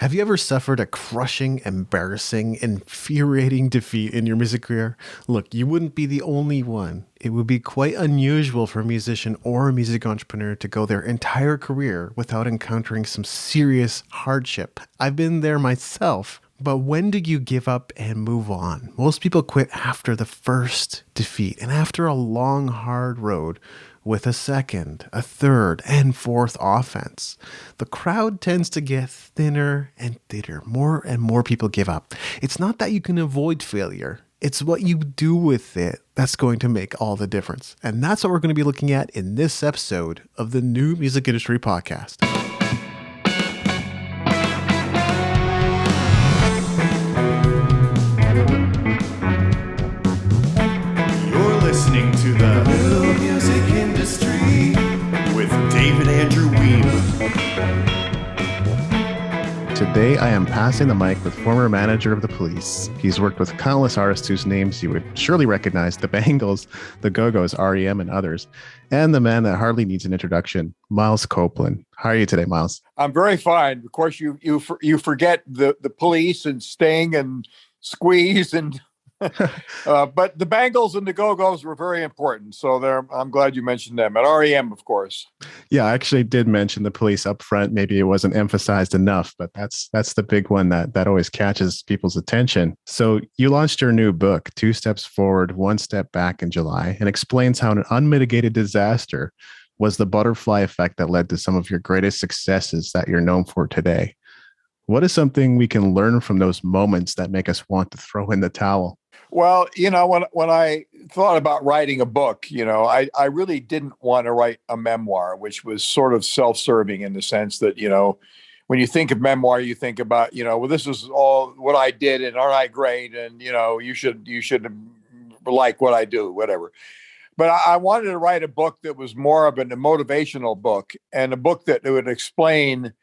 Have you ever suffered a crushing, embarrassing, infuriating defeat in your music career? Look, you wouldn't be the only one. It would be quite unusual for a musician or a music entrepreneur to go their entire career without encountering some serious hardship. I've been there myself. But when do you give up and move on? Most people quit after the first defeat and after a long, hard road with a second, a third, and fourth offense. The crowd tends to get thinner and thinner. More and more people give up. It's not that you can avoid failure. It's what you do with it that's going to make all the difference. And that's what we're going to be looking at in this episode of the New Music Industry Podcast. Listening to the New Music Industry with David Andrew Weeb. Today I am passing the mic with former manager of the Police. He's worked with countless artists whose names you would surely recognize: the Bangles, the Go-Go's, REM, and others, and the man that hardly needs an introduction, Miles Copeland. How are you today, Miles? I'm very fine. Of course, you forget the Police and Sting and Squeeze and but the Bangles and the Go-Go's were very important. So I'm glad you mentioned them. And REM, of course. Yeah, I actually did mention the Police up front. Maybe it wasn't emphasized enough, but that's the big one that always catches people's attention. So you launched your new book, 2 Steps Forward, 1 Step Back, in July, and explains how an unmitigated disaster was the butterfly effect that led to some of your greatest successes that you're known for today. What is something we can learn from those moments that make us want to throw in the towel? Well, when I thought about writing a book, I really didn't want to write a memoir, which was sort of self-serving in the sense that, when you think of memoir, you think about, well, this is all what I did and aren't I great? And, you should like what I do, whatever. But I wanted to write a book that was more of a motivational book, and a book that would explain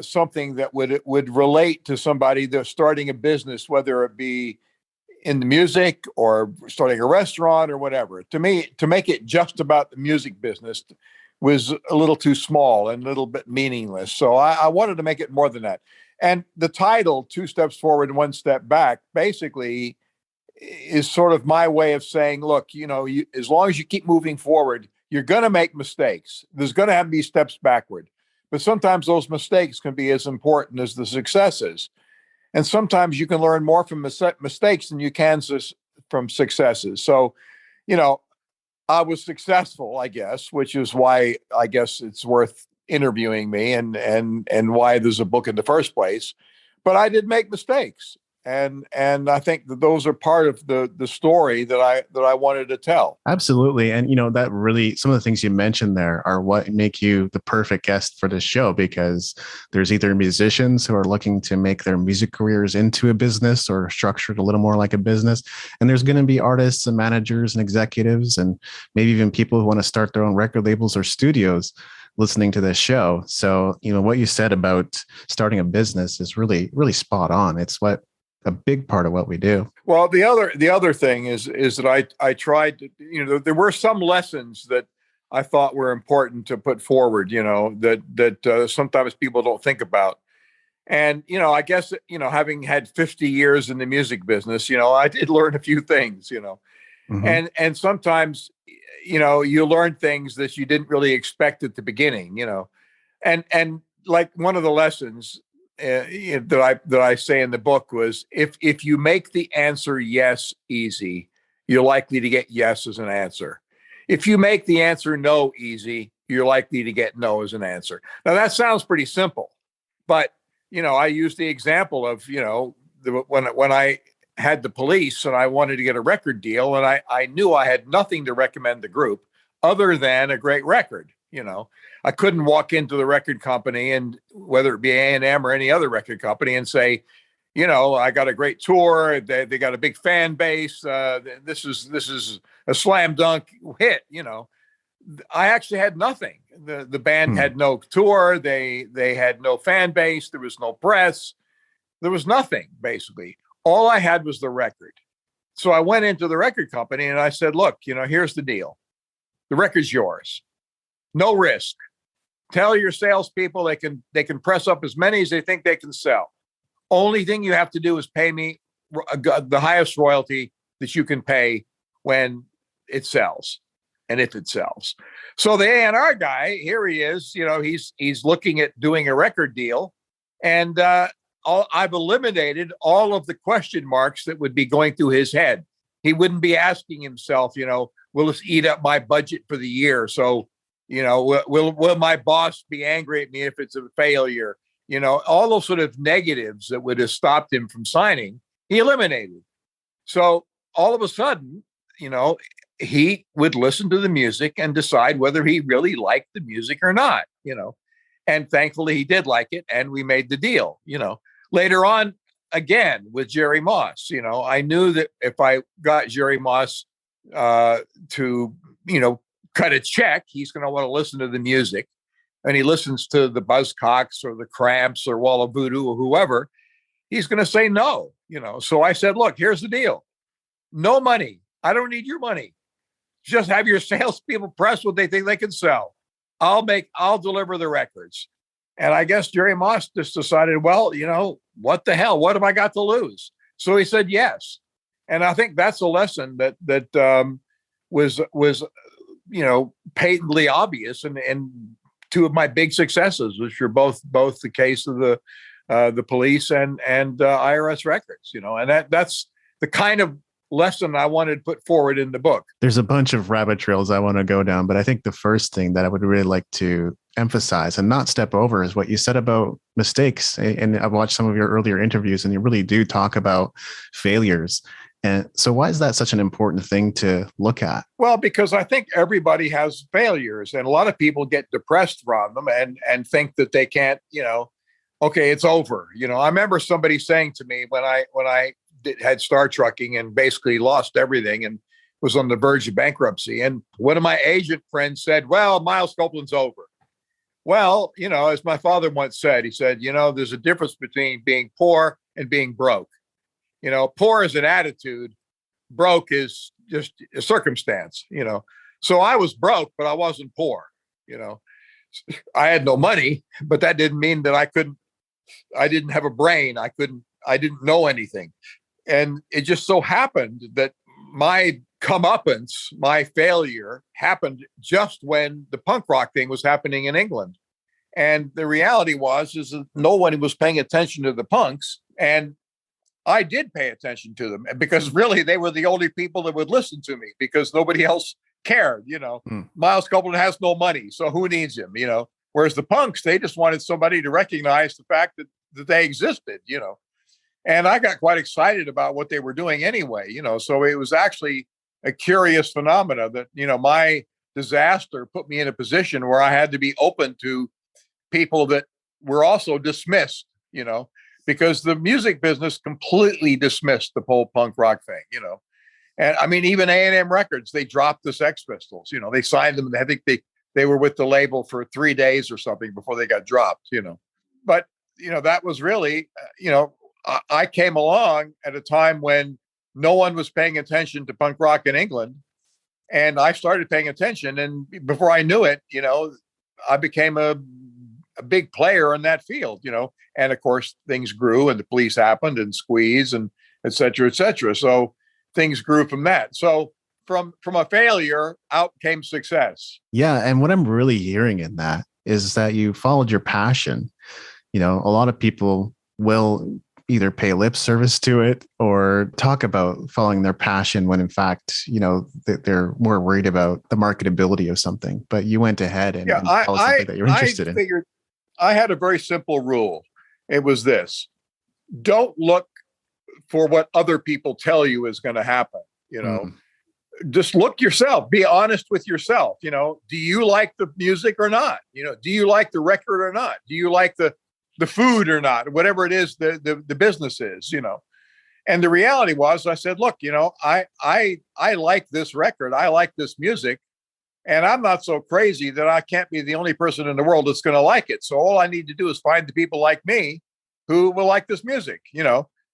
something that would relate to somebody that's starting a business, whether it be in the music or starting a restaurant or whatever. To me, to make it just about the music business was a little too small and a little bit meaningless. So I wanted to make it more than that. And the title, 2 Steps Forward, 1 Step Back, basically is sort of my way of saying, look, as long as you keep moving forward, you're going to make mistakes. There's going to have to be steps backward. But sometimes those mistakes can be as important as the successes. And sometimes you can learn more from mistakes than you can from successes. So, I was successful, I guess, which is why I guess it's worth interviewing me and why there's a book in the first place. But I did make mistakes. And I think that those are part of the story that I wanted to tell. Absolutely. And, that really, some of the things you mentioned there are what make you the perfect guest for this show, because there's either musicians who are looking to make their music careers into a business or structured a little more like a business. And there's going to be artists and managers and executives and maybe even people who want to start their own record labels or studios listening to this show. So, what you said about starting a business is really, really spot on. It's a big part of what we do. Well, the other thing is that I tried to, there were some lessons that I thought were important to put forward, that sometimes people don't think about. And, I guess, having had 50 years in the music business, I did learn a few things, Mm-hmm. and sometimes, you learn things that you didn't really expect at the beginning, and like one of the lessons that I say in the book was, if you make the answer yes easy, you're likely to get yes as an answer. If you make the answer no easy, you're likely to get no as an answer. Now that sounds pretty simple, but I use the example of when I had the Police and I wanted to get a record deal, and I knew I had nothing to recommend the group other than a great record. I couldn't walk into the record company, and whether it be A&M or any other record company, and say, I got a great tour. They got a big fan base. This is a slam dunk hit. I actually had nothing. The band had no tour. They had no fan base. There was no press. There was nothing, basically. All I had was the record. So I went into the record company and I said, look, here's the deal. The record's yours. No risk. Tell your salespeople they can press up as many as they think they can sell. Only thing you have to do is pay me the highest royalty that you can pay when it sells, and if it sells. So the A&R guy, here he is, he's looking at doing a record deal, and I've eliminated all of the question marks that would be going through his head. He wouldn't be asking himself, will this eat up my budget for the year? So, will my boss be angry at me if it's a failure? All those sort of negatives that would have stopped him from signing, he eliminated. So all of a sudden, he would listen to the music and decide whether he really liked the music or not, and thankfully he did like it. And we made the deal, later on, again, with Jerry Moss, I knew that if I got Jerry Moss to, cut a check, he's going to want to listen to the music. And he listens to the Buzzcocks or the Cramps or Wall of Voodoo or whoever, he's going to say no, So I said, look, here's the deal. No money. I don't need your money. Just have your salespeople press what they think they can sell. I'll deliver the records. And I guess Jerry Moss just decided, well, what the hell? What have I got to lose? So he said yes. And I think that's a lesson that was patently obvious, and two of my big successes, which are both the case of the police and IRS records, and that's the kind of lesson I wanted to put forward in the book. There's a bunch of rabbit trails I want to go down, but I think the first thing that I would really like to emphasize and not step over is what you said about mistakes. And I've watched some of your earlier interviews, and you really do talk about failures. And so why is that such an important thing to look at? Well, because I think everybody has failures, and a lot of people get depressed from them and think that they can't, okay, it's over. I remember somebody saying to me when I had Star Trucking and basically lost everything and was on the verge of bankruptcy. And one of my agent friends said, well, Miles Copeland's over. Well, as my father once said, he said, there's a difference between being poor and being broke. Poor is an attitude. Broke is just a circumstance, So I was broke, but I wasn't poor. I had no money, but that didn't mean that I didn't have a brain. I didn't know anything. And it just so happened that my comeuppance, my failure, happened just when the punk rock thing was happening in England. And the reality is that no one was paying attention to the punks. And I did pay attention to them, because really they were the only people that would listen to me, because nobody else cared. Miles Copeland has no money, so who needs him? Whereas the punks, they just wanted somebody to recognize the fact that they existed. And I got quite excited about what they were doing anyway. So it was actually a curious phenomena that my disaster put me in a position where I had to be open to people that were also dismissed. Because the music business completely dismissed the whole punk rock thing, And I mean, even A&M Records, they dropped the Sex Pistols, they signed them. I think they were with the label for 3 days or something before they got dropped, But, that was really, I came along at a time when no one was paying attention to punk rock in England. And I started paying attention. And before I knew it, I became a big player in that field, and of course things grew, and the police happened, and Squeeze, and et cetera, et cetera. So things grew from that. So from a failure out came success. Yeah. And what I'm really hearing in that is that you followed your passion. A lot of people will either pay lip service to it or talk about following their passion when in fact, they're more worried about the marketability of something. But you went ahead and followed something that you're interested in. I had a very simple rule. It was this: don't look for what other people tell you is going to happen. Just look yourself, be honest with yourself. Do you like the music or not? Do you like the record or not? Do you like the food or not? Whatever it is, the business is, And the reality was, I said, look, I like this record. I like this music. And I'm not so crazy that I can't be the only person in the world that's going to like it. So all I need to do is find the people like me who will like this music,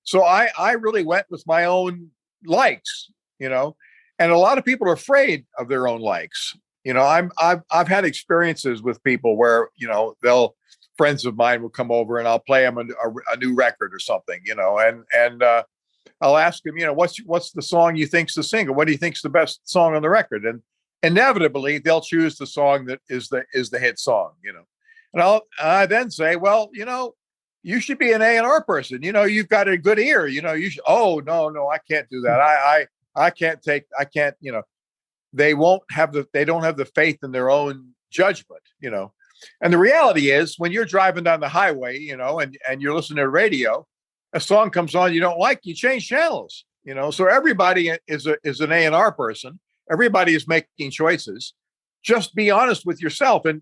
So I really went with my own likes, And a lot of people are afraid of their own likes. I've had experiences with people where, friends of mine will come over and I'll play them a new record or something, and I'll ask them, what's the song you think's the single? What do you think's the best song on the record? And inevitably they'll choose the song that is the hit song, And I then say, well, you should be an A&R person. You've got a good ear. You should. Oh, no, I can't do that. I can't. They don't have the faith in their own judgment. And the reality is, when you're driving down the highway, and you're listening to radio, a song comes on you don't like, you change channels. So everybody is an A&R person. Everybody is making choices. Just be honest with yourself, and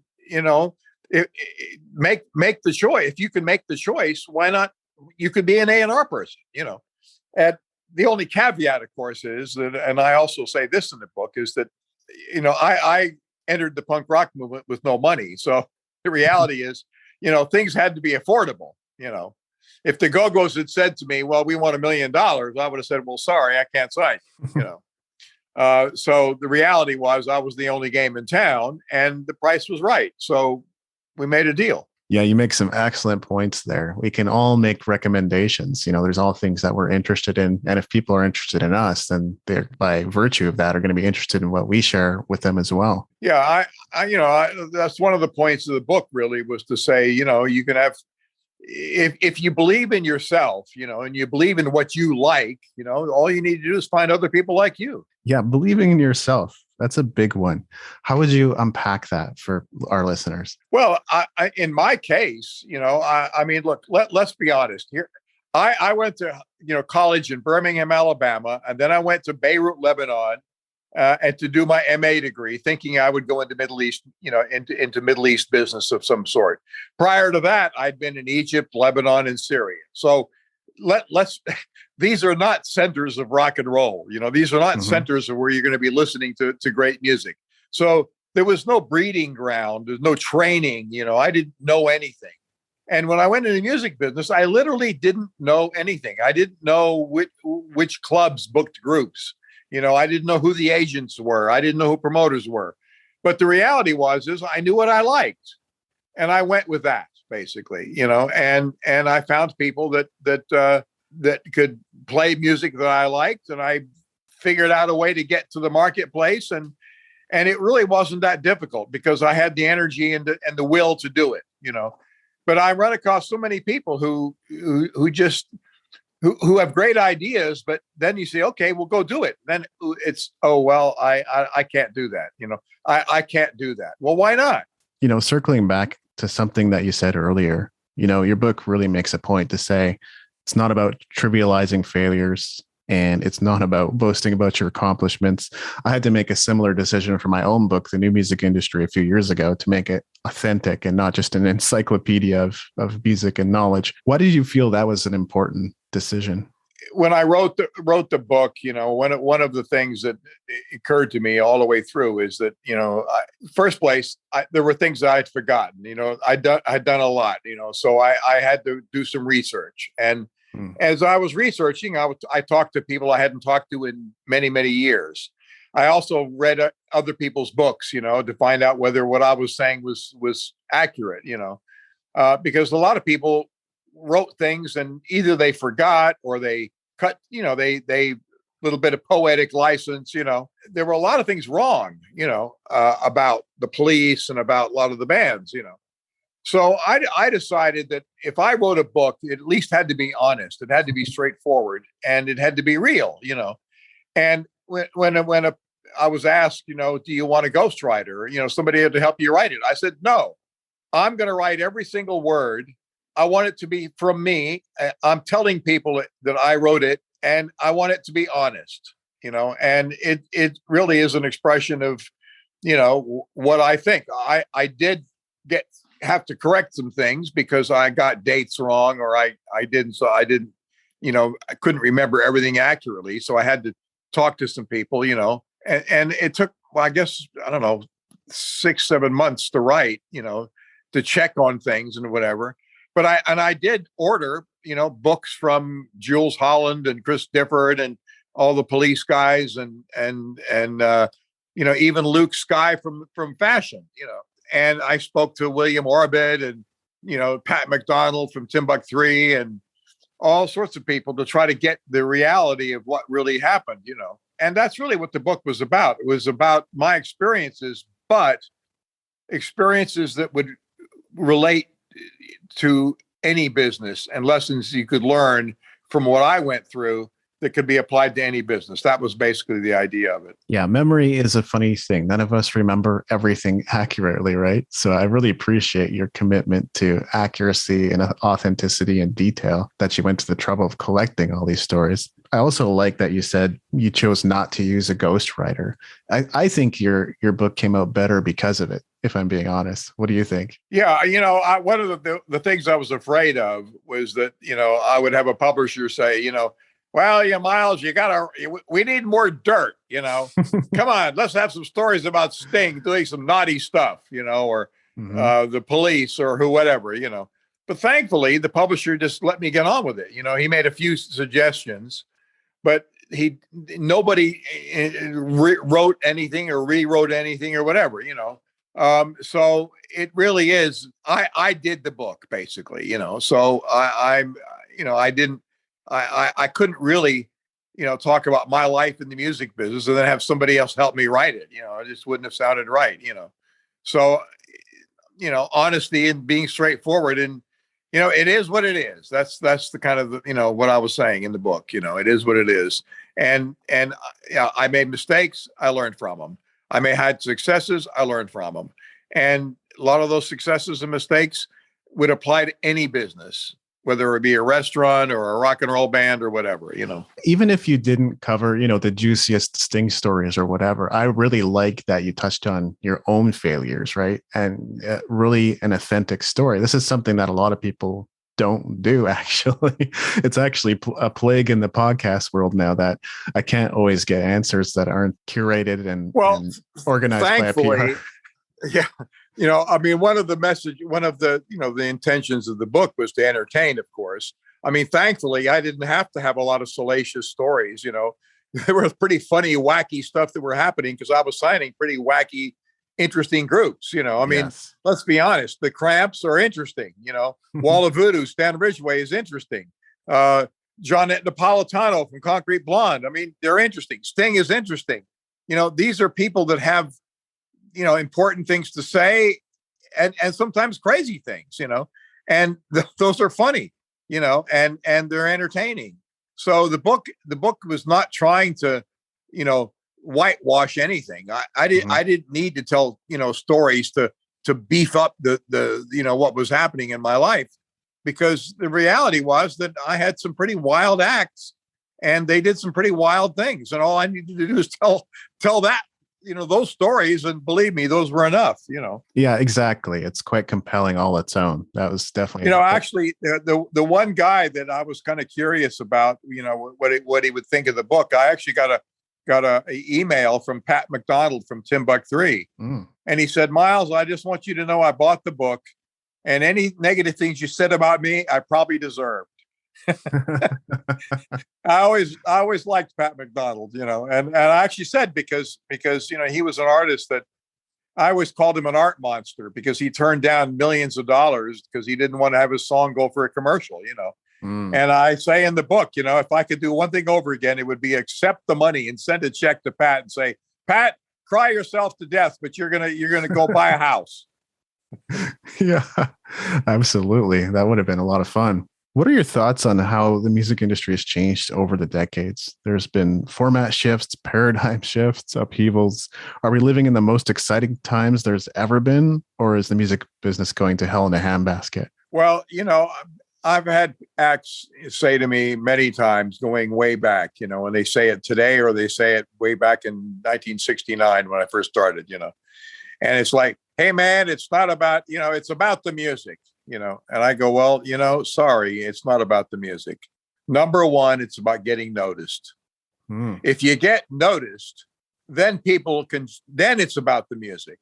make the choice. If you can make the choice, why not? You could be an A&R person. And the only caveat, of course, is that, and I also say this in the book, is that I entered the punk rock movement with no money. So the reality is, things had to be affordable. If the Go-Go's had said to me, well, we want $1 million, I would have said, well, sorry, I can't sign. So the reality was I was the only game in town and the price was right. So we made a deal. Yeah, you make some excellent points there. We can all make recommendations. There's all things that we're interested in. And if people are interested in us, then they're, by virtue of that, are going to be interested in what we share with them as well. Yeah, that's one of the points of the book, really, was to say, you can have, if you believe in yourself, and you believe in what you like, all you need to do is find other people like you. Yeah, believing in yourself. That's a big one. How would you unpack that for our listeners? Well, in my case, look, let's be honest here. I went to, college in Birmingham, Alabama, and then I went to Beirut, Lebanon, and to do my MA degree, thinking I would go into Middle East, into Middle East business of some sort. Prior to that, I'd been in Egypt, Lebanon, and Syria. So these are not centers of rock and roll. These are not centers of where you're going to be listening to great music. So there was no breeding ground. There's no training. I didn't know anything. And when I went into the music business, I literally didn't know anything. I didn't know which clubs booked groups. I didn't know who the agents were. I didn't know who promoters were. But the reality is I knew what I liked. And I went with that, basically, and I found people that could play music that I liked, and I figured out a way to get to the marketplace, and it really wasn't that difficult because I had the energy and the will to do it, But I run across so many people who have great ideas, but then you say, okay, well, go do it. Then it's, oh, well, I can't do that. I can't do that. Well, why not? Circling back to something that you said earlier, your book really makes a point to say it's not about trivializing failures and it's not about boasting about your accomplishments. I had to make a similar decision for my own book, The New Music Industry, a few years ago to make it authentic and not just an encyclopedia of music and knowledge. Why did you feel that was an important decision? When I wrote the book, one of the things that occurred to me all the way through is that, first place, there were things that I'd forgotten. I'd done a lot, so I had to do some research. And as I was researching, I talked to people I hadn't talked to in many, many years. I also read other people's books, to find out whether what I was saying was accurate, because a lot of people wrote things and either they forgot or they cut, they little bit of poetic license, there were a lot of things wrong, about the Police and about a lot of the bands, So I decided that if I wrote a book, it at least had to be honest. It had to be straightforward and it had to be real, And when I was asked, do you want a ghostwriter? Somebody had to help you write it. I said, no, I'm going to write every single word. I want it to be from me. I'm telling people that I wrote it and I want it to be honest, and it really is an expression of, what I think. I did have to correct some things because I got dates wrong or I didn't, I couldn't remember everything accurately. So I had to talk to some people, and it took, well, I guess, I don't know, 6-7 months to write, to check on things and whatever. But I did order, books from Jules Holland and Chris Difford and all the Police guys and even Luke Sky from Fashion, and I spoke to William Orbit and, Pat McDonald from Timbuk3 and all sorts of people to try to get the reality of what really happened, and that's really what the book was about. It was about my experiences, but experiences that would relate to any business and lessons you could learn from what I went through that could be applied to any business. That was basically the idea of it. Yeah, memory is a funny thing. None of us remember everything accurately, right? So I really appreciate your commitment to accuracy and authenticity and detail, that you went to the trouble of collecting all these stories. I also like that you said you chose not to use a ghostwriter. I think your book came out better because of it, if I'm being honest. What do you think? Yeah, one of the things I was afraid of was that, I would have a publisher say, well, Miles, we need more dirt, come on, let's have some stories about Sting doing some naughty stuff, or the police or whatever, But thankfully, the publisher just let me get on with it. He made a few suggestions, but nobody wrote anything or rewrote anything or whatever, So it really is, I did the book basically, so I couldn't really, talk about my life in the music business and then have somebody else help me write it. It just wouldn't have sounded right, So, honesty and being straightforward, and, it is what it is. That's the kind of, what I was saying in the book, it is what it is. And I made mistakes. I learned from them. I may have had successes. I learned from them. And a lot of those successes and mistakes would apply to any business, whether it be a restaurant or a rock and roll band or whatever, Even if you didn't cover, the juiciest Sting stories or whatever, I really like that you touched on your own failures, right? And really an authentic story. This is something that a lot of people don't do, actually. It's actually a plague in the podcast world now that I can't always get answers that aren't curated and organized by a PR. Yeah. One of the the intentions of the book was to entertain, of course. Thankfully, I didn't have to have a lot of salacious stories. There was pretty funny, wacky stuff that were happening because I was signing pretty wacky, interesting groups. Yes. Let's be honest. The Cramps are interesting. Wall of Voodoo, Stan Ridgway is interesting. Johnette Napolitano from Concrete Blonde. They're interesting. Sting is interesting. These are people that have, important things to say and sometimes crazy things, and those are funny, and they're entertaining. So the book was not trying to, whitewash anything. I didn't need to tell, stories to beef up the what was happening in my life, because the reality was that I had some pretty wild acts and they did some pretty wild things. And all I needed to do is tell that, those stories, and believe me, those were enough, Yeah, exactly. It's quite compelling all its own. That was definitely, actually the one guy that I was kind of curious about, what he would think of the book. I actually got a email from Pat McDonald from Timbuk3. And he said, Miles, I just want you to know I bought the book, and any negative things you said about me, I probably deserved. I always liked Pat McDonald, and I actually said, because he was an artist that I always called him an art monster, because he turned down millions of dollars because he didn't want to have his song go for a commercial, And I say in the book, if I could do one thing over again, it would be accept the money and send a check to Pat and say, Pat, cry yourself to death, but you're gonna go buy a house. Yeah, absolutely. That would have been a lot of fun. What are your thoughts on how the music industry has changed over the decades? There's been format shifts, paradigm shifts, upheavals. Are we living in the most exciting times there's ever been, or is the music business going to hell in a handbasket? Well, I've had acts say to me many times, going way back, and they say it today or they say it way back in 1969 when I first started, and it's like, hey, man, it's not about, it's about the music. And I go, well, sorry, it's not about the music. Number one, it's about getting noticed. If you get noticed, then then it's about the music.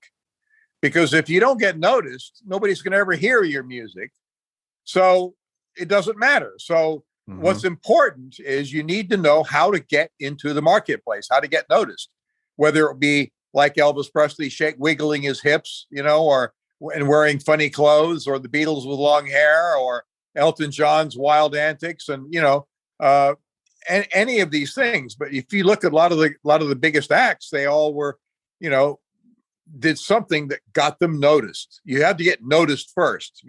Because if you don't get noticed, nobody's going to ever hear your music. So it doesn't matter. So what's important is you need to know how to get into the marketplace, how to get noticed, whether it be like Elvis Presley wiggling his hips, or and wearing funny clothes, or the Beatles with long hair, or Elton John's wild antics, and any of these things. But if you look at a lot of the biggest acts, they all were, did something that got them noticed. You had to get noticed first,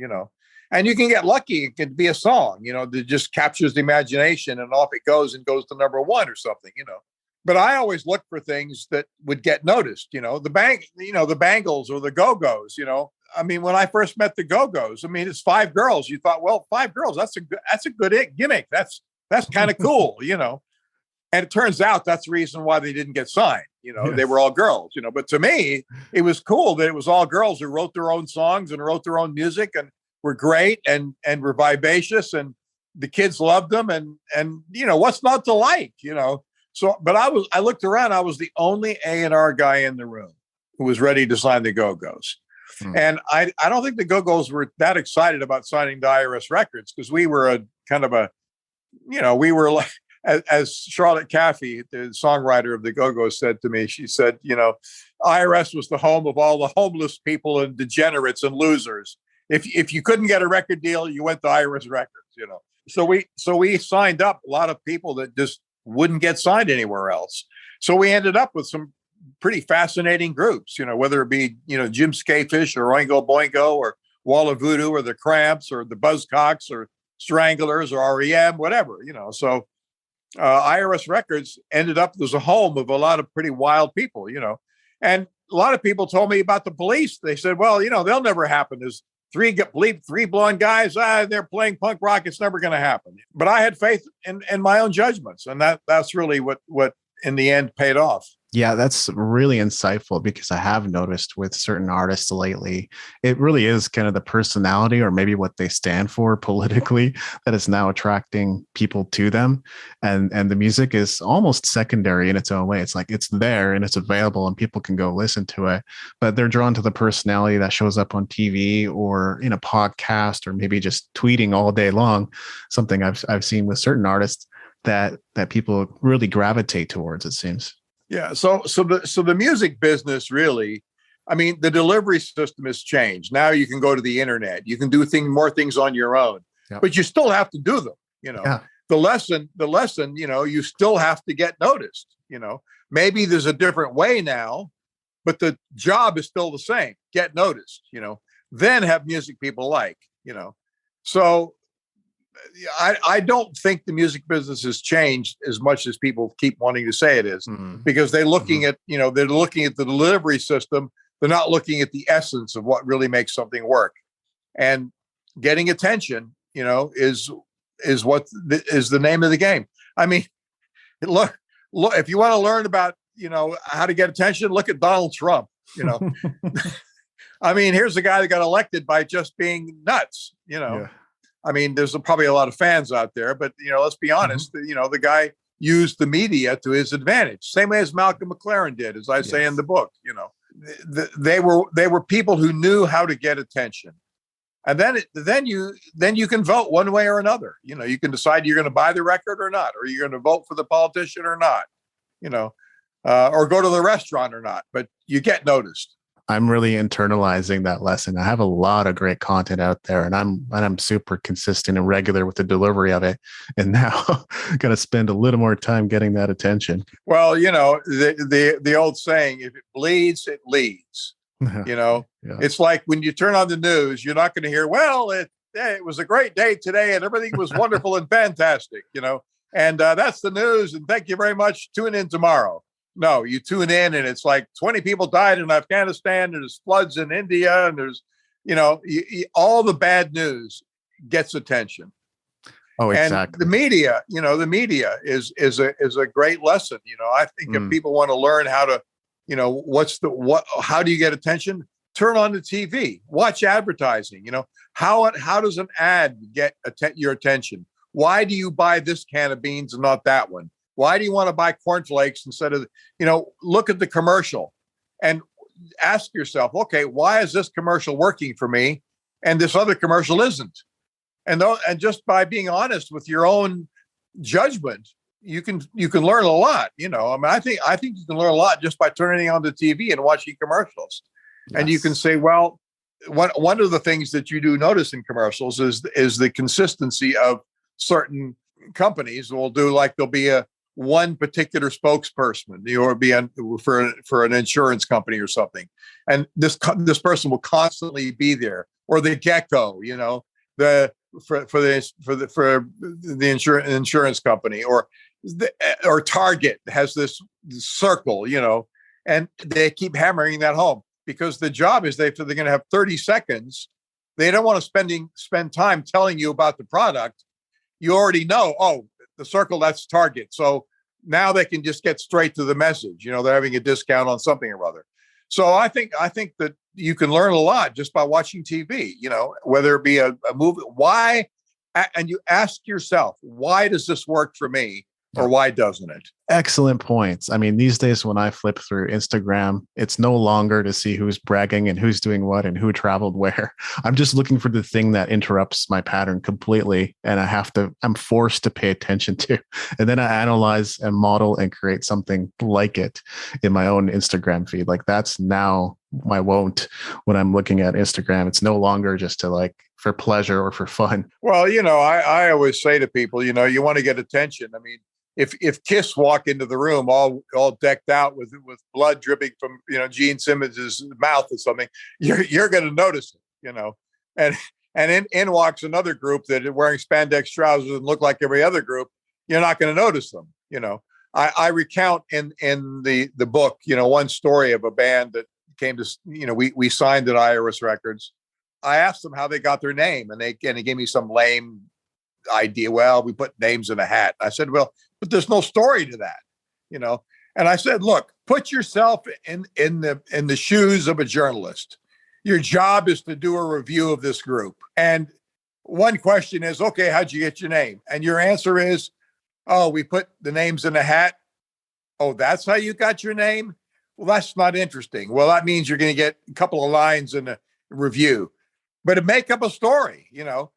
and you can get lucky. It could be a song, that just captures the imagination, and off it goes and goes to number one or something, But I always look for things that would get noticed, the Bangles or the Go-Go's, I mean, when I first met the Go-Go's, I mean, it's 5 girls. You thought, well, 5 girls, that's a good gimmick. That's kind of cool, And it turns out that's the reason why they didn't get signed. Yes. They were all girls, But to me, it was cool that it was all girls who wrote their own songs and wrote their own music and were great and were vivacious, and the kids loved them. And what's not to like, So, but I looked around. I was the only A&R guy in the room who was ready to sign the Go-Go's. And I don't think the Go-Go's were that excited about signing to IRS Records, because we were we were like, as Charlotte Caffey, the songwriter of the Go-Go's, said to me, she said, IRS was the home of all the homeless people and degenerates and losers. If you couldn't get a record deal, you went to IRS Records, So we signed up a lot of people that just wouldn't get signed anywhere else. So we ended up with some pretty fascinating groups, whether it be, Jim Skafish or Oingo Boingo or Wall of Voodoo or the Cramps or the Buzzcocks or Stranglers or REM, whatever, So IRS Records ended up as a home of a lot of pretty wild people, And a lot of people told me about the Police. They said, well, they'll never happen. There's three blonde guys. They're playing punk rock. It's never going to happen. But I had faith in my own judgments, and that's really what in the end paid off. Yeah, that's really insightful, because I have noticed with certain artists lately, it really is kind of the personality or maybe what they stand for politically that is now attracting people to them. And the music is almost secondary in its own way. It's like it's there and it's available and people can go listen to it, but they're drawn to the personality that shows up on TV or in a podcast or maybe just tweeting all day long. Something I've seen with certain artists that people really gravitate towards, it seems. Yeah. So the music business really, I mean, the delivery system has changed. Now you can go to the internet. You can do more things on your own, but you still have to do them. Yeah. The lesson, you still have to get noticed. Maybe there's a different way now, but the job is still the same. Get noticed. Then have music people like. So I don't think the music business has changed as much as people keep wanting to say it is, because they're looking at, they're looking at the delivery system. They're not looking at the essence of what really makes something work. And getting attention, is what is the name of the game. I mean, look, if you want to learn about, how to get attention, look at Donald Trump, I mean, here's a guy that got elected by just being nuts, Yeah. I mean, there's probably a lot of fans out there, but, let's be honest, the guy used the media to his advantage, same way as Malcolm McLaren did, as I say in the book. They were people who knew how to get attention. And then you can vote one way or another. You can decide you're going to buy the record or not, or you're going to vote for the politician or not, or go to the restaurant or not, but you get noticed. I'm really internalizing that lesson. I have a lot of great content out there, and I'm super consistent and regular with the delivery of it. And now going to spend a little more time getting that attention. Well, the old saying, if it bleeds, it leads. It's like when you turn on the news, you're not going to hear, well, it was a great day today and everything was wonderful and fantastic, and that's the news. And thank you very much. Tune in tomorrow. No, you tune in and it's like 20 people died in Afghanistan. There's floods in India, and there's, all the bad news gets attention. Oh, exactly. And the media is a great lesson. I think if people want to learn how to, how do you get attention? Turn on the TV, watch advertising. How does an ad get your attention? Why do you buy this can of beans and not that one? Why do you want to buy cornflakes instead of, look at the commercial and ask yourself, okay, why is this commercial working for me and this other commercial isn't? And just by being honest with your own judgment, you can learn a lot. I mean, I think you can learn a lot just by turning on the TV and watching commercials. And you can Yes. say, well, one of the things that you do notice in commercials is the consistency of certain companies will do, like there'll be a one particular spokesperson, or be for an insurance company or something, and this person will constantly be there, or the gecko, the for the insurance company, or Target has this circle, and they keep hammering that home because the job is they're going to have 30 seconds. They don't want to spend time telling you about the product. You already know, oh, the circle, that's Target. So now they can just get straight to the message. They're having a discount on something or other. So I think that you can learn a lot just by watching TV, whether it be a movie. Why? And you ask yourself, why does this work for me? Or why doesn't it? Excellent points. I mean, these days when I flip through Instagram, it's no longer to see who's bragging and who's doing what and who traveled where. I'm just looking for the thing that interrupts my pattern completely. And I'm forced to pay attention to. And then I analyze and model and create something like it in my own Instagram feed. Like that's now my won't when I'm looking at Instagram. It's no longer just to for pleasure or for fun. Well, I always say to people, you want to get attention. I mean, if Kiss walk into the room all decked out with blood dripping from Gene Simmons's mouth or something, you're going to notice it, and in walks another group that are wearing spandex trousers and look like every other group. You're not going to notice them. I recount in the book, one story of a band that came to we signed at Iris Records. I asked them how they got their name, and they gave me some lame idea. Well, we put names in a hat. I said, well, but there's no story to that, And I said, look, put yourself in the shoes of a journalist. Your job is to do a review of this group. And one question is, okay, how'd you get your name? And your answer is, oh, we put the names in a hat. Oh, that's how you got your name? Well, that's not interesting. Well, that means you're going to get a couple of lines in a review, but to make up a story, a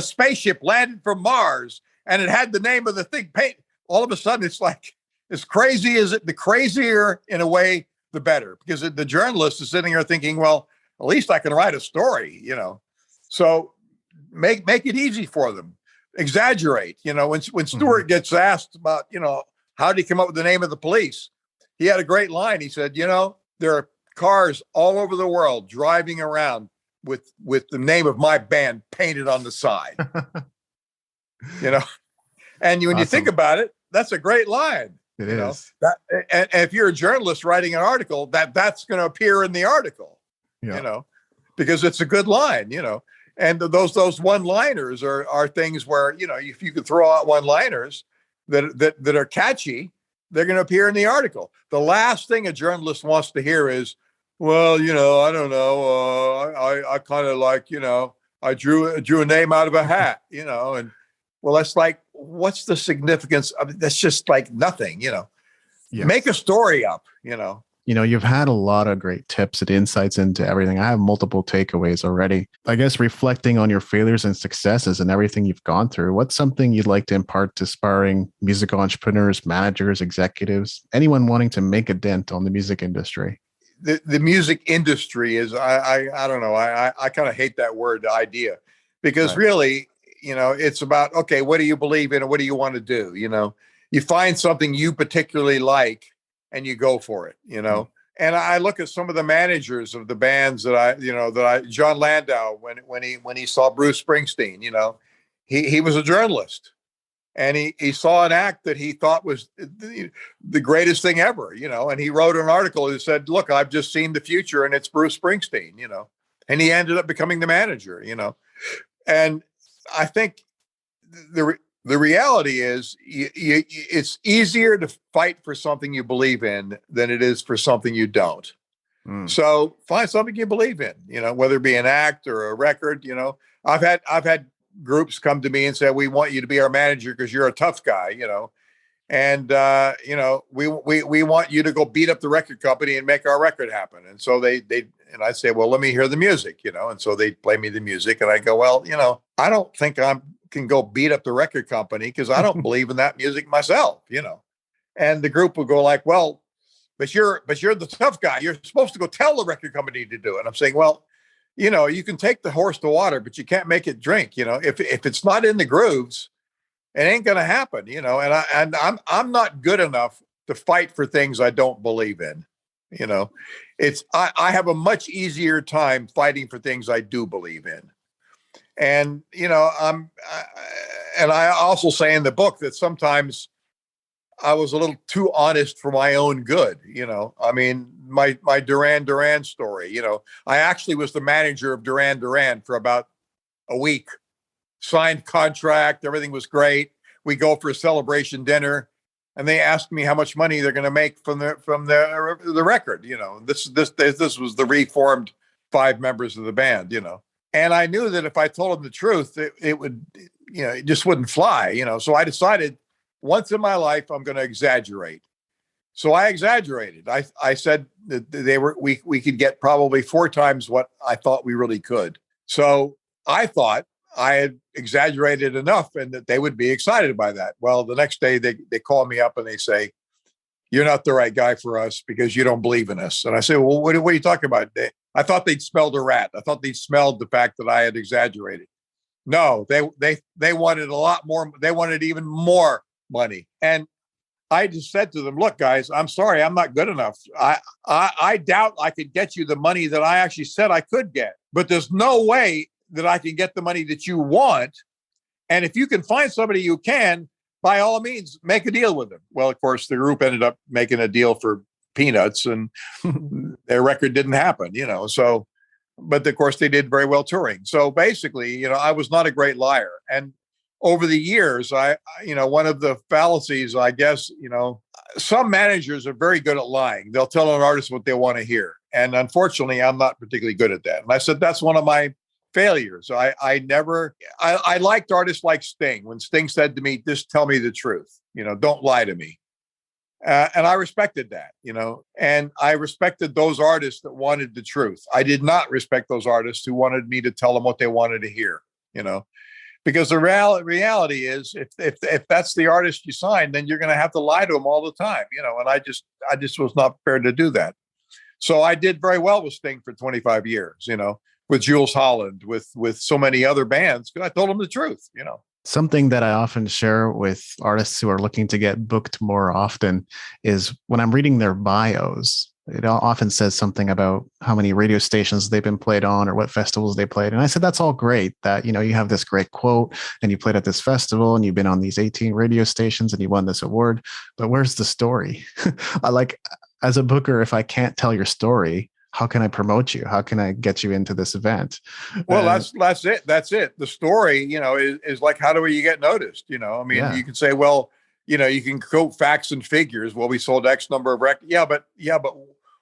spaceship landed from Mars and it had the name of the thing paint. All of a sudden, it's like, as crazy as it, the crazier in a way, the better, because the journalist is sitting here thinking, well, at least I can write a story, So make it easy for them. Exaggerate, when Stewart gets asked about, how did he come up with the name of the Police? He had a great line. He said, there are cars all over the world driving around with the name of my band painted on the side. And when you think about it, that's a great line. It is. And if you're a journalist writing an article, that's going to appear in the article, because it's a good line, and those one-liners are things where, if you could throw out one-liners that are catchy, they're going to appear in the article. The last thing a journalist wants to hear is, well, I don't know. I kind of I drew a name out of a hat, and well, that's like, what's the significance of it? That's just like nothing, Yes. Make a story up, You've had a lot of great tips and insights into everything. I have multiple takeaways already. I guess reflecting on your failures and successes and everything you've gone through, what's something you'd like to impart to aspiring music entrepreneurs, managers, executives, anyone wanting to make a dent on the music industry? The music industry is, I don't know. I kind of hate that word, the idea, because really, it's about, okay, what do you believe in and what do you want to do? You find something you particularly like and you go for it, And I look at some of the managers of the bands that John Landau, when he saw Bruce Springsteen, he was a journalist, and he saw an act that he thought was the greatest thing ever, and he wrote an article that said, look, I've just seen the future and it's Bruce Springsteen, and he ended up becoming the manager, and I think the reality is it's easier to fight for something you believe in than it is for something you don't. So find something you believe in, whether it be an act or a record. I've had groups come to me and say, we want you to be our manager because you're a tough guy, and we want you to go beat up the record company and make our record happen. And so and I say, well, let me hear the music, and so they play me the music, and I go, well, I don't think I'm can go beat up the record company because I don't believe in that music myself, you know. And the group would go like, well, but you're the tough guy. You're supposed to go tell the record company to do it. I'm saying, well, you know, you can take the horse to water, but you can't make it drink. You know, if it's not in the grooves, it ain't gonna happen. You know, and I'm not good enough to fight for things I don't believe in. You know, I have a much easier time fighting for things I do believe in. And you know, and I also say in the book that sometimes I was a little too honest for my own good. You know, I mean, my Duran Duran story. You know, I actually was the manager of Duran Duran for about a week. Signed contract, everything was great. We go for a celebration dinner, and they asked me how much money they're going to make from the record. You know, this was the reformed 5 members of the band. You know, and I knew that if I told them the truth, it would, you know, it just wouldn't fly. You know, so I decided once in my life I'm going to exaggerate. So I exaggerated. I said that we could get probably 4 times what I thought we really could. So I thought I had exaggerated enough and that they would be excited by that. Well, the next day they call me up and they say, you're not the right guy for us because you don't believe in us. And I say, well, what are you talking about? I thought they'd smelled a rat. I thought they'd smelled the fact that I had exaggerated. No, they wanted a lot more. They wanted even more money. And I just said to them, look, guys, I'm sorry, I'm not good enough. I doubt I could get you the money that I actually said I could get, but there's no way that I can get the money that you want. And if you can find somebody you can, by all means, make a deal with them. Well, of course, the group ended up making a deal for peanuts and their record didn't happen, you know. So, but of course, they did very well touring. So basically, you know, I was not a great liar. And over the years, you know, one of the fallacies, I guess, you know, some managers are very good at lying. They'll tell an artist what they want to hear. And unfortunately, I'm not particularly good at that. And I said, that's one of my failures. I liked artists like Sting. When Sting said to me, just tell me the truth, you know, don't lie to me. And I respected that, you know, and I respected those artists that wanted the truth. I did not respect those artists who wanted me to tell them what they wanted to hear, you know, because the reality is if that's the artist you sign, then you're going to have to lie to them all the time, you know, and I just was not prepared to do that. So I did very well with Sting for 25 years, you know, with Jules Holland, with so many other bands, because I told them the truth, you know. Something that I often share with artists who are looking to get booked more often is when I'm reading their bios, it often says something about how many radio stations they've been played on or what festivals they played. And I said, that's all great that, you know, you have this great quote and you played at this festival and you've been on these 18 radio stations and you won this award, but where's the story? As a booker, if I can't tell your story, how can I promote you? How can I get you into this event? Well, that's it. That's it. The story, you know, is like, how do you get noticed? You know, I mean, You can say, well, you know, you can quote facts and figures. Well, we sold X number of records. Yeah, but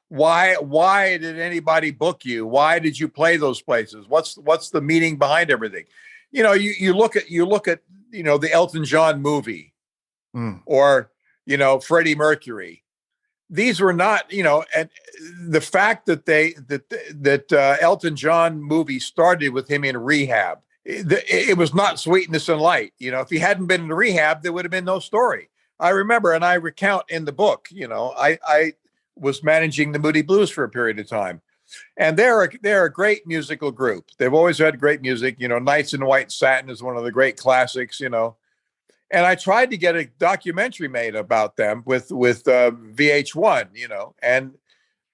why did anybody book you? Why did you play those places? What's the meaning behind everything? You know, you look at, you know, the Elton John movie or, you know, Freddie Mercury. These were not, you know, and the fact that Elton John movie started with him in rehab, it was not sweetness and light. You know, if he hadn't been in rehab, there would have been no story. I remember, and I recount in the book, you know, I was managing the Moody Blues for a period of time, and they're a great musical group. They've always had great music. You know, Nights in White Satin is one of the great classics. You know. And I tried to get a documentary made about them with VH1, you know, and,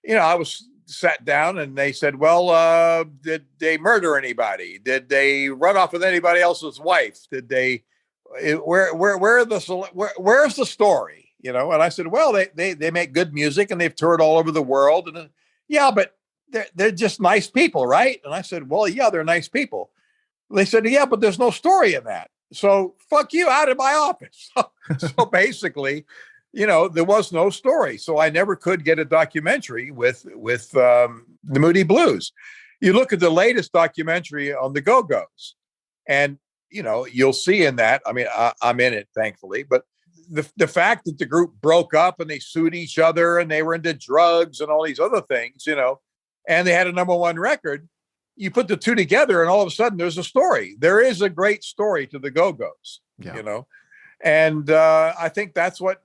you know, I was sat down and they said, well, did they murder anybody? Did they run off with anybody else's wife? Did they, where's the story? You know? And I said, well, they make good music and they've toured all over the world. And yeah, but they're just nice people, right? And I said, well, yeah, they're nice people. They said, yeah, but there's no story in that. So fuck you, out of my office. So basically, you know, there was no story. So I never could get a documentary with the Moody Blues. You look at the latest documentary on the Go-Go's and, you know, you'll see in that, I mean, I'm in it, thankfully, but the fact that the group broke up and they sued each other and they were into drugs and all these other things, you know, and they had a #1 record, you put the two together and all of a sudden there's a story. There is a great story to the Go-Go's, Yeah. you know? And I think that's what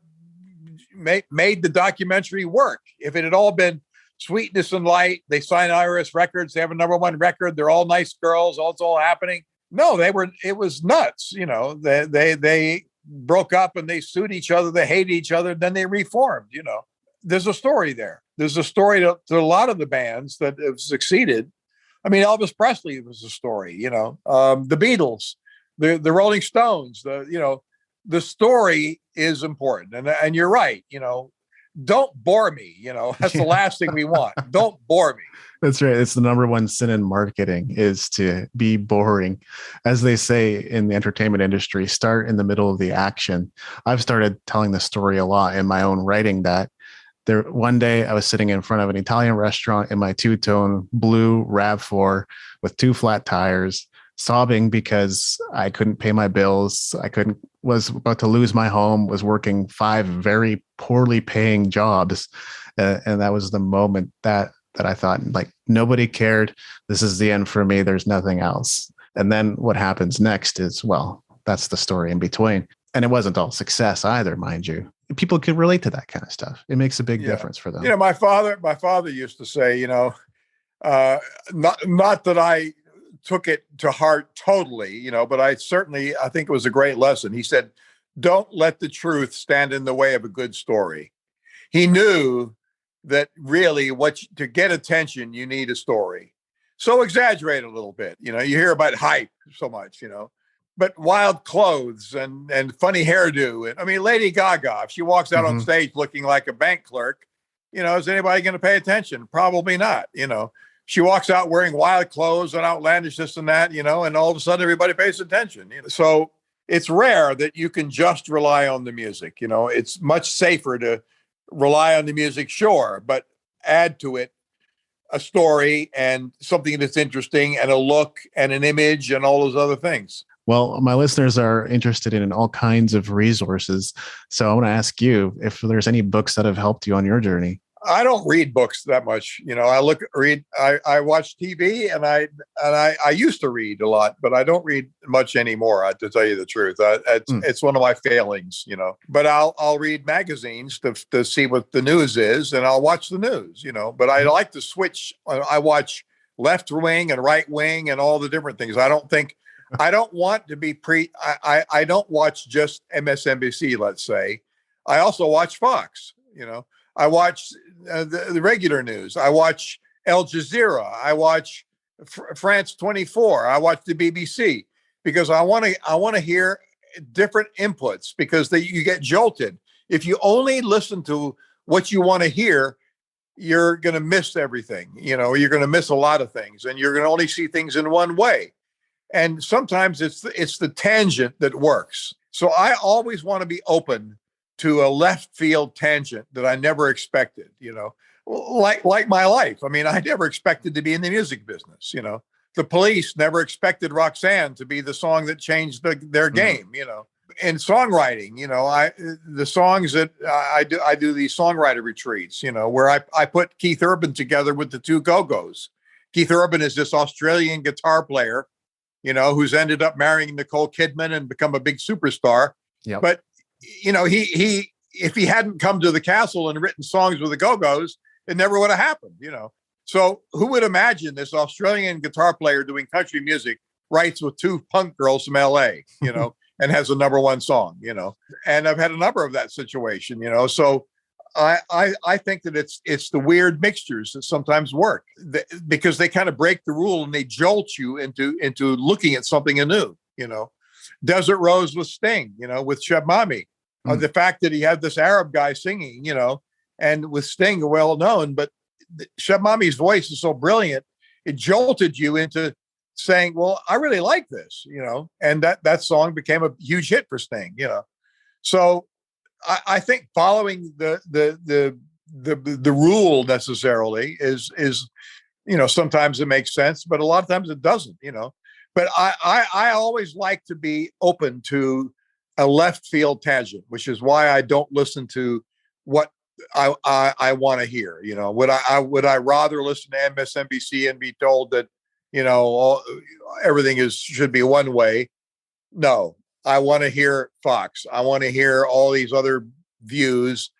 made the documentary work. If it had all been sweetness and light, they sign IRS records, they have a number one record, they're all nice girls, it's all happening. No, it was nuts. You know, they broke up and they sued each other, they hated each other, then they reformed, you know. There's a story there. There's a story to a lot of the bands that have succeeded. I mean, Elvis Presley was a story, you know, the Beatles, the Rolling Stones, the story is important. And you're right, you know, don't bore me, you know, that's the last thing we want. Don't bore me. That's right. It's the number one sin in marketing is to be boring. As they say in the entertainment industry, start in the middle of the action. I've started telling the story a lot in my own writing that one day I was sitting in front of an Italian restaurant in my two-tone blue RAV4 with two flat tires, sobbing because I couldn't pay my bills. Was about to lose my home, was working 5 very poorly paying jobs. And that was the moment that I thought, like, nobody cared. This is the end for me. There's nothing else. And then what happens next is, well, that's the story in between. And it wasn't all success either, mind you. People could relate to that kind of stuff. It makes a big difference for them. You know, my father used to say, you know, not that I took it to heart totally, you know, but I think it was a great lesson. He said, don't let the truth stand in the way of a good story. He knew that really to get attention, you need a story. So exaggerate a little bit. You know, you hear about hype so much, you know, but wild clothes and funny hairdo. I mean, Lady Gaga, if she walks out on stage looking like a bank clerk, you know, is anybody going to pay attention? Probably not. You know, she walks out wearing wild clothes and outlandish this and that, you know, and all of a sudden everybody pays attention. You know? So it's rare that you can just rely on the music. You know, it's much safer to rely on the music, sure, but add to it a story and something that's interesting and a look and an image and all those other things. Well, my listeners are interested in all kinds of resources. So I want to ask you if there's any books that have helped you on your journey. I don't read books that much. You know, I watch TV and I used to read a lot, but I don't read much anymore, to tell you the truth. It's one of my failings, you know, but I'll read magazines to see what the news is, and I'll watch the news, you know, but I like to switch. I watch left wing and right wing and all the different things. I don't want to be I don't watch just MSNBC, let's say. I also watch Fox, you know. I watch the regular news. I watch Al Jazeera. I watch France 24. I watch the BBC because I want to hear different inputs because you get jolted. If you only listen to what you want to hear, you're going to miss everything. You know, you're going to miss a lot of things, and you're going to only see things in one way. And sometimes it's the tangent that works. So I always want to be open to a left field tangent that I never expected, you know, like my life. I mean, I never expected to be in the music business, you know. The Police never expected Roxanne to be the song that changed their game, you know. In songwriting, you know, the songs that I do these songwriter retreats, you know, where I put Keith Urban together with the two Go-Go's. Keith Urban is this Australian guitar player, you know, who's ended up marrying Nicole Kidman and become a big superstar. Yep. But you know, he if he hadn't come to the castle and written songs with the Go-Go's, it never would have happened, you know. So who would imagine this Australian guitar player doing country music writes with two punk girls from LA, you know, and has a number one song, you know. And I've had a number of that situation, you know. So I think that it's the weird mixtures that sometimes work because they kind of break the rule and they jolt you into looking at something anew, you know. Desert Rose with Sting, you know, with Sheb Mami. The fact that he had this Arab guy singing, you know, and with Sting, well known, but Sheb Mami's voice is so brilliant, it jolted you into saying, well, I really like this, you know, and that song became a huge hit for Sting, you know. So I think following the rule necessarily is, you know, sometimes it makes sense, but a lot of times it doesn't, you know. But I always like to be open to a left field tangent, which is why I don't listen to what I want to hear. You know, would I rather listen to MSNBC and be told that everything should be one way. No, I want to hear Fox. I want to hear all these other views,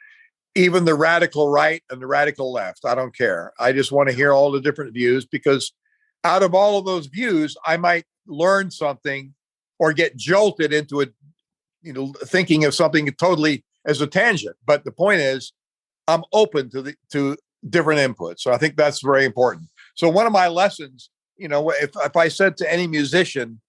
even the radical right and the radical left. I don't care. I just want to hear all the different views, because out of all of those views, I might learn something or get jolted into thinking of something totally as a tangent. But the point is, I'm open to different inputs. So I think that's very important. So one of my lessons, if I said to any musician,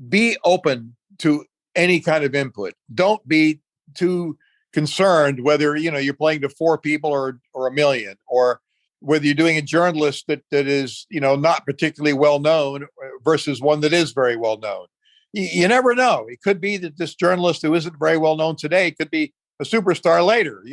be open to any kind of input. Don't be too concerned whether, you're playing to 4 people or 1 million, or whether you're doing a journalist that is, not particularly well known versus one that is very well known. You never know. It could be that this journalist who isn't very well known today could be a superstar later,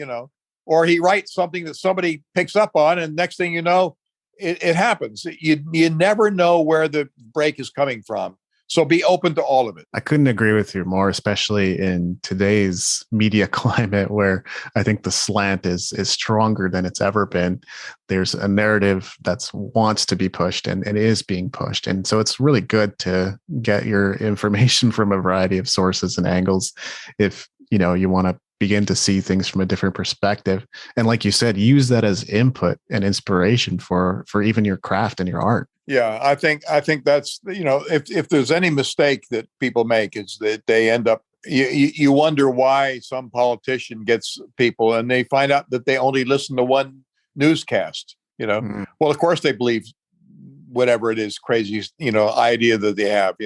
or he writes something that somebody picks up on, and next thing you know, it happens. You never know where the break is coming from. So be open to all of it. I couldn't agree with you more, especially in today's media climate, where I think the slant is stronger than it's ever been. There's a narrative that wants to be pushed and is being pushed. And so it's really good to get your information from a variety of sources and angles if you want to begin to see things from a different perspective. And like you said, use that as input and inspiration for even your craft and your art. Yeah, I think that's, if there's any mistake that people make, is that they end up, you wonder why some politician gets people and they find out that they only listen to one newscast, Well, of course they believe whatever it is, crazy, idea that they have,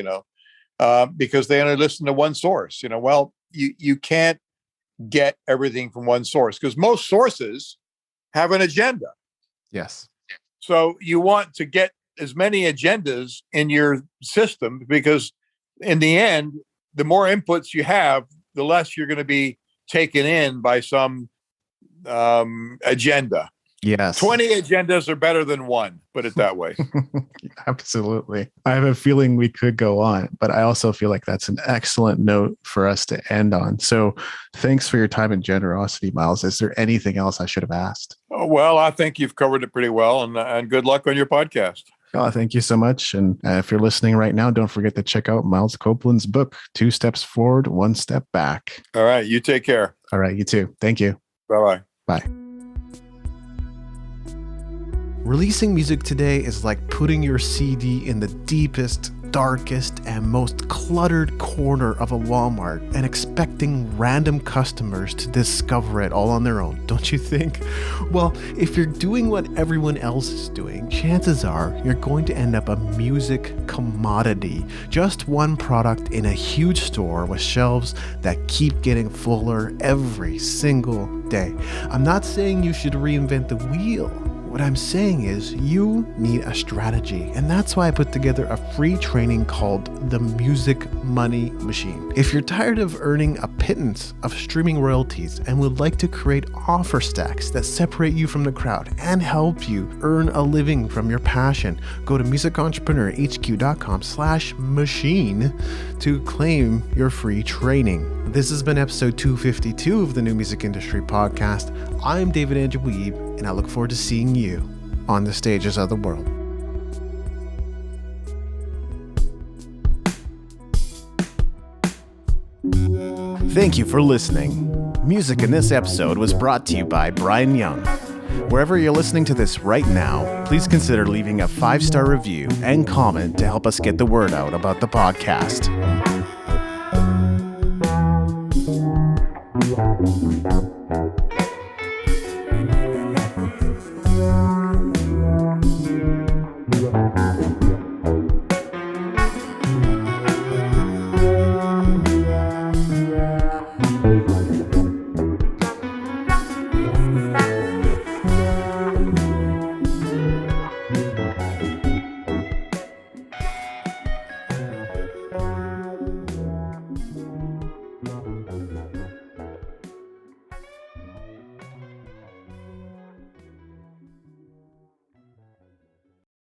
because they only listen to one source, Well, you can't get everything from one source, because most sources have an agenda. Yes. So you want to get as many agendas in your system, because in the end, the more inputs you have, the less you're going to be taken in by some agenda. Yes. 20 agendas are better than one, put it that way. Absolutely. I have a feeling we could go on, but I also feel like that's an excellent note for us to end on. So thanks for your time and generosity, Miles. Is there anything else I should have asked? Oh, well, I think you've covered it pretty well, and good luck on your podcast. Oh, thank you so much. And if you're listening right now, don't forget to check out Miles Copeland's book, 2 Steps Forward, 1 Step Back. All right. You take care. All right. You too. Thank you. Bye-bye. Bye. Releasing music today is like putting your CD in the deepest, darkest, and most cluttered corner of a Walmart and expecting random customers to discover it all on their own, don't you think? Well, if you're doing what everyone else is doing, chances are you're going to end up a music commodity. Just one product in a huge store with shelves that keep getting fuller every single day. I'm not saying you should reinvent the wheel. What I'm saying is you need a strategy, and that's why I put together a free training called The Music Money Machine. If you're tired of earning a pittance of streaming royalties and would like to create offer stacks that separate you from the crowd and help you earn a living from your passion, go to musicentrepreneur.hq.com/machine to claim your free training. This has been episode 252 of the New Music Industry Podcast. I'm David Andrew Weeb, and I look forward to seeing you on the stages of the world. Thank you for listening. Music in this episode was brought to you by Brian Young. Wherever you're listening to this right now, please consider leaving a 5-star review and comment to help us get the word out about the podcast.